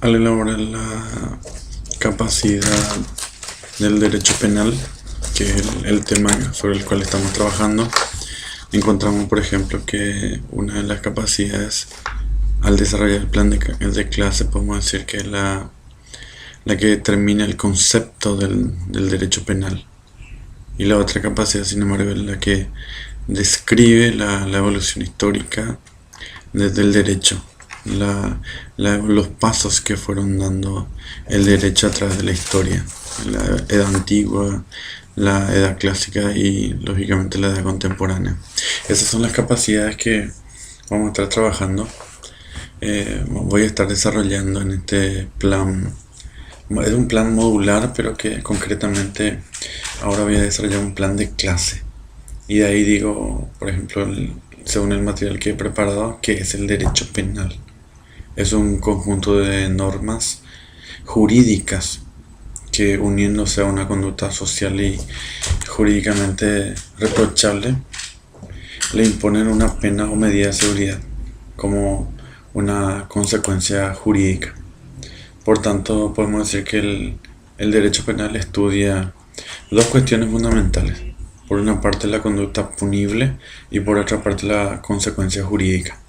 Al elaborar la capacidad del derecho penal, que es el tema sobre el cual estamos trabajando, encontramos, por ejemplo, que una de las capacidades al desarrollar el plan de clase, podemos decir que es la que determina el concepto del derecho penal. Y la otra capacidad, sin embargo, es la que describe la evolución histórica desde el derecho, los pasos que fueron dando el derecho a través de la historia, la edad antigua, la edad clásica y lógicamente la edad contemporánea. Esas son las capacidades que vamos a estar trabajando. Voy a estar desarrollando en este plan. Es un plan modular, pero que concretamente ahora voy a desarrollar un plan de clase. Y de ahí digo, por ejemplo, según el material que he preparado, que es el derecho penal. Es un conjunto de normas jurídicas que, uniéndose a una conducta social y jurídicamente reprochable, le imponen una pena o medida de seguridad como una consecuencia jurídica. Por tanto, podemos decir que el derecho penal estudia dos cuestiones fundamentales. Por una parte, la conducta punible y por otra parte, la consecuencia jurídica.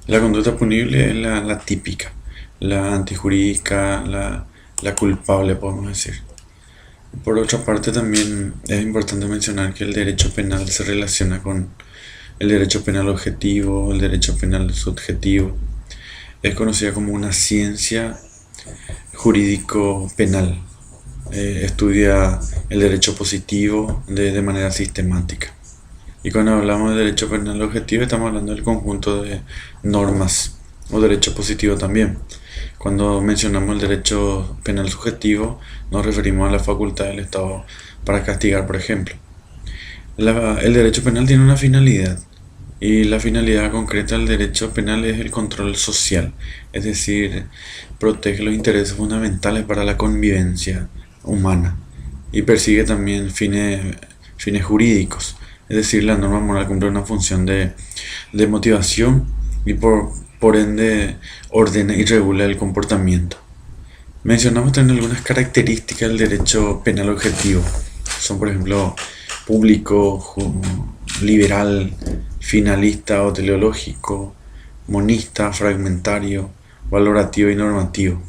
La conducta punible es la típica, la antijurídica, la culpable, podemos decir. Por otra parte, también es importante mencionar que el derecho penal se relaciona con el derecho penal objetivo, el derecho penal subjetivo. Es conocida como una ciencia jurídico-penal. Estudia el derecho positivo de manera sistemática. Y cuando hablamos de derecho penal objetivo, estamos hablando del conjunto de normas o derecho positivo también. Cuando mencionamos el derecho penal subjetivo, nos referimos a la facultad del Estado para castigar, por ejemplo. El derecho penal tiene una finalidad, y la finalidad concreta del derecho penal es el control social, es decir, protege los intereses fundamentales para la convivencia humana y persigue también fines jurídicos. Es decir, la norma moral cumple una función de motivación y por ende ordena y regula el comportamiento. Mencionamos también algunas características del derecho penal objetivo. Son, por ejemplo, público, liberal, finalista o teleológico, monista, fragmentario, valorativo y normativo.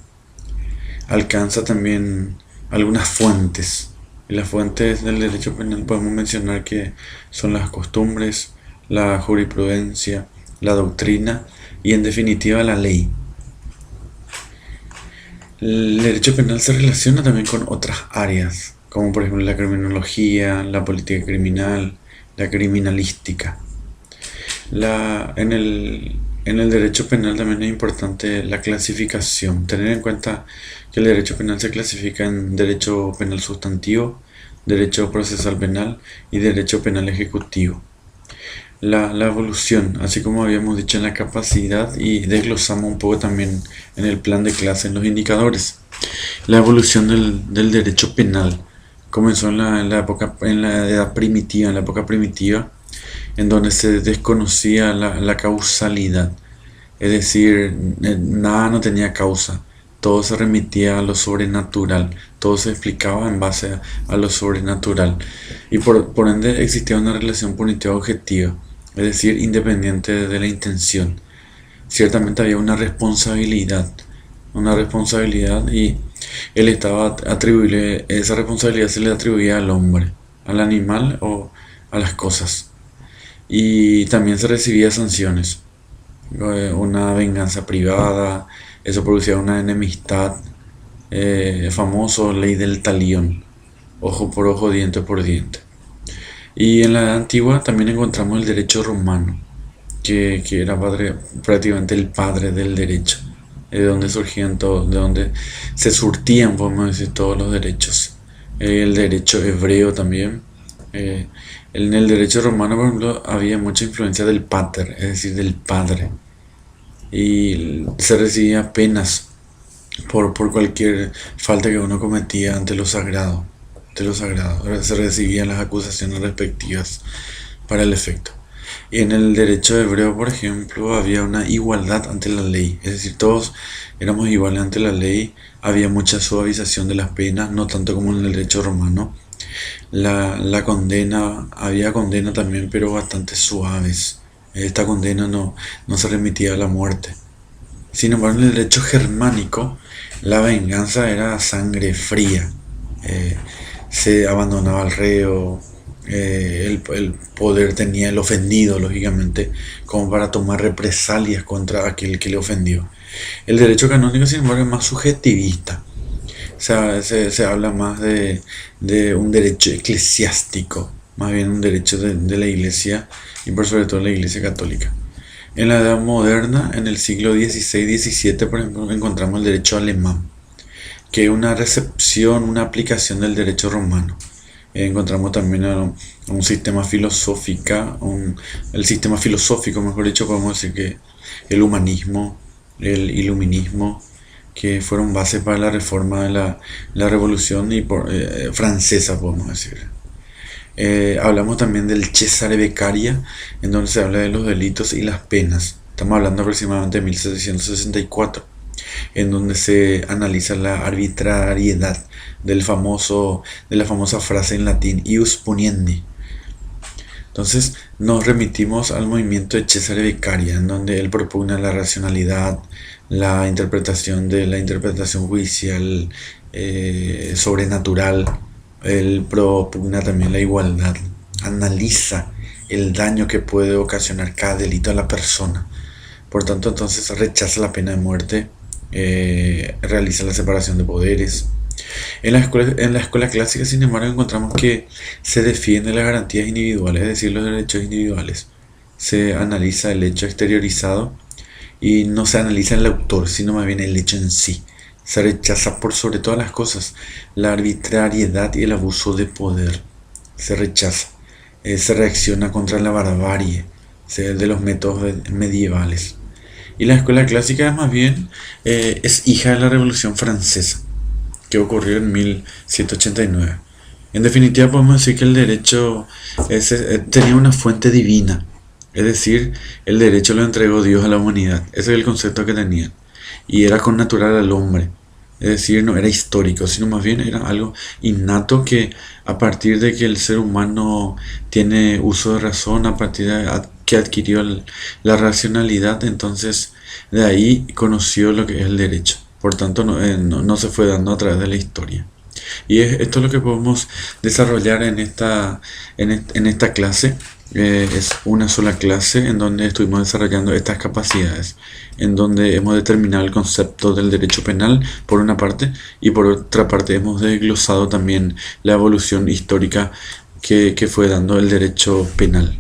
Alcanza también algunas fuentes. Y las fuentes del derecho penal podemos mencionar que son las costumbres, la jurisprudencia, la doctrina y en definitiva la ley. El derecho penal se relaciona también con otras áreas, como por ejemplo la criminología, la política criminal, la criminalística. En el derecho penal también es importante la clasificación. Tener en cuenta que el derecho penal se clasifica en derecho penal sustantivo, derecho procesal penal y derecho penal ejecutivo. La evolución, así como habíamos dicho en la capacidad y desglosamos un poco también en el plan de clase en los indicadores. La evolución del derecho penal comenzó en la edad primitiva, en la época primitiva, en donde se desconocía la causalidad, es decir, nada no tenía causa, todo se remitía a lo sobrenatural, todo se explicaba en base a lo sobrenatural y por ende existía una relación punitiva objetiva, es decir, independiente de la intención. Ciertamente había una responsabilidad y el Estado atribuye esa responsabilidad, se le atribuía al hombre, al animal o a las cosas. Y también se recibía sanciones, una venganza privada, eso producía una enemistad, famoso ley del talión, ojo por ojo, diente por diente. Y en la edad antigua también encontramos el derecho romano, que era prácticamente el padre del derecho, de donde surgían todos, de donde se surtían, podemos decir, todos los derechos. El derecho hebreo también. En el derecho romano, por ejemplo, había mucha influencia del pater, es decir, del padre. Y se recibía penas por cualquier falta que uno cometía ante lo sagrado. Se recibían las acusaciones respectivas para el efecto. En el derecho hebreo, por ejemplo, había una igualdad ante la ley, es decir, todos éramos iguales ante la ley, había mucha suavización de las penas, no tanto como en el derecho romano. La condena, había condena también, pero bastante suaves. Esta condena no se remitía a la muerte. Sin embargo, en el derecho germánico, la venganza era sangre fría. Eh, Se abandonaba al reo, el poder tenía el ofendido, lógicamente, como para tomar represalias contra aquel que le ofendió. El derecho canónico, sin embargo, es más subjetivista. O sea, se habla más de un derecho eclesiástico, más bien un derecho de la iglesia y por sobre todo la iglesia católica. En la Edad Moderna, en el siglo XVI-XVII, por ejemplo, encontramos el derecho alemán, que es una recepción, una aplicación del derecho romano. Encontramos también un sistema filosófico, el sistema filosófico, mejor dicho, podemos decir que el humanismo, el iluminismo, que fueron bases para la reforma de la revolución francesa, podemos decir. Hablamos también del Cesare Beccaria, en donde se habla de los delitos y las penas. Estamos hablando aproximadamente de 1764, en donde se analiza la arbitrariedad de la famosa frase en latín ius puniendi. Entonces nos remitimos al movimiento de Cesare Beccaria, en donde él propugna la racionalidad, la interpretación de la interpretación judicial sobrenatural. Él propugna también la igualdad, analiza el daño que puede ocasionar cada delito a la persona. Por tanto, entonces rechaza la pena de muerte, realiza la separación de poderes. En la escuela clásica, sin embargo, encontramos que se defienden las garantías individuales, es decir, los derechos individuales. Se analiza el hecho exteriorizado y no se analiza el autor, sino más bien el hecho en sí. Se rechaza por sobre todas las cosas la arbitrariedad y el abuso de poder. Se rechaza. Se reacciona contra la barbarie de los métodos medievales. Y la escuela clásica más bien es hija de la Revolución Francesa, que ocurrió en 1789. En definitiva, podemos decir que el derecho tenía una fuente divina, es decir, el derecho lo entregó Dios a la humanidad. Ese es el concepto que tenían. Y era connatural al hombre. Es decir, no era histórico, sino más bien era algo innato que a partir de que el ser humano tiene uso de razón, a partir de que adquirió la racionalidad, entonces de ahí conoció lo que es el derecho. Por tanto, no se fue dando a través de la historia. Y esto es lo que podemos desarrollar en esta clase. Es una sola clase en donde estuvimos desarrollando estas capacidades, en donde hemos determinado el concepto del derecho penal por una parte y por otra parte hemos desglosado también la evolución histórica que fue dando el derecho penal.